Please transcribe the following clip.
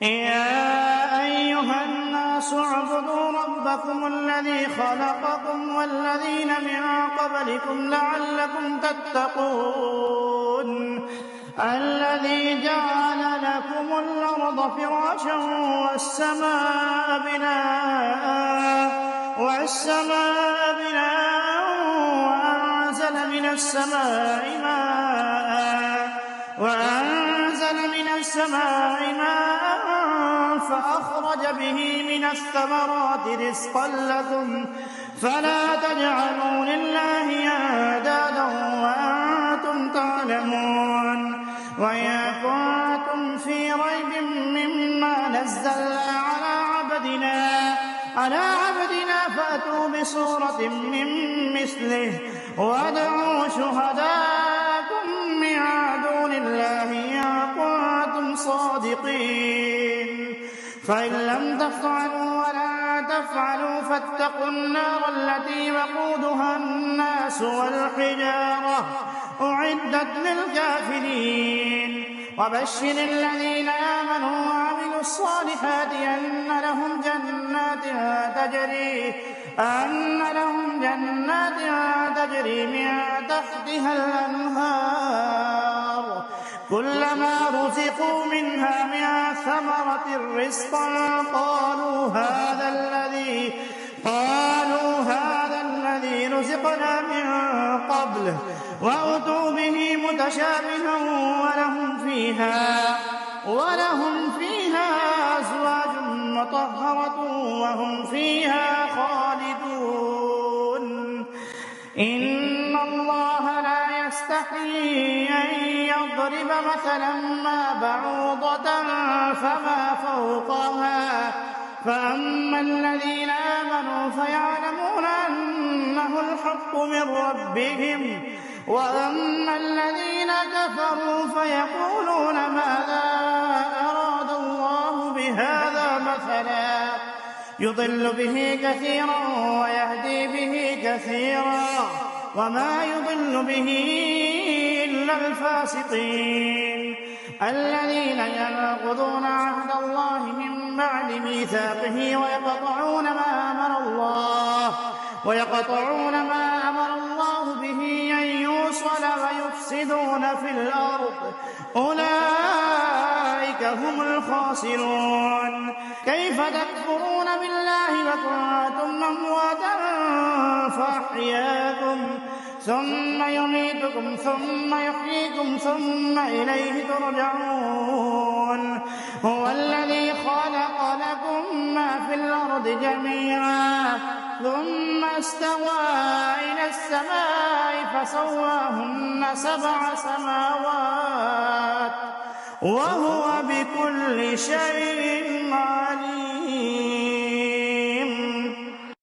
يا أيها الناس اعبدوا ربكم الذي خلقكم والذين من قبلكم لعلكم تتقون الذي جعل لكم الأرض فراشا والسماء بناء وأنزل من السماء ماء فأخرج به من الثمرات رزقا لكم فلا تجعلوا لله أندادا وأنتم تعلمون وإن كنتم في ريب مما نزلنا على عبدنا فأتوا بسورة من مثله وادعوا شهداءكم من دون الله إن كنتم صادقين فإن لم تفعلوا ولا تفعلوا فاتقوا النار التي وقودها الناس والحجارة أعدت للكافرين وبشر الذين آمنوا وعملوا الصالحات أن لهم جنات تجري من تحتها الأنهار كلما رزقوا منها من ثمرة رزقا قالوا هذا الذي رزقنا من قبل وأتوا به متشابها ولهم فيها أزواج مطهرة وهم فيها خالدون إن الله لا يستحيي أن يضرب مثلا ما بعوضة فما فوقها فأما الذين آمنوا فيعلمون أنه الحق من ربهم وأما الذين كفروا فيقولون ماذا أراد الله بهذا مثلا يضل به كثيرا ويهدي به كثيرا وما يضل به إلا الفاسقين الذين ينقضون عهد الله من بعد ميثاقه ويقطعون ما أمر الله به أن يوصل ويفسدون في الأرض أولئك هم الخاسرون كيف تكفرون بالله وكنتم أمواتا فأحياكم ثم يميتكم ثم يحييكم ثم إليه ترجعون هو الذي خلق لكم ما في الأرض جميعا ثم استوى إلى السماء فسواهن 7 سماوات وهو بكل شيء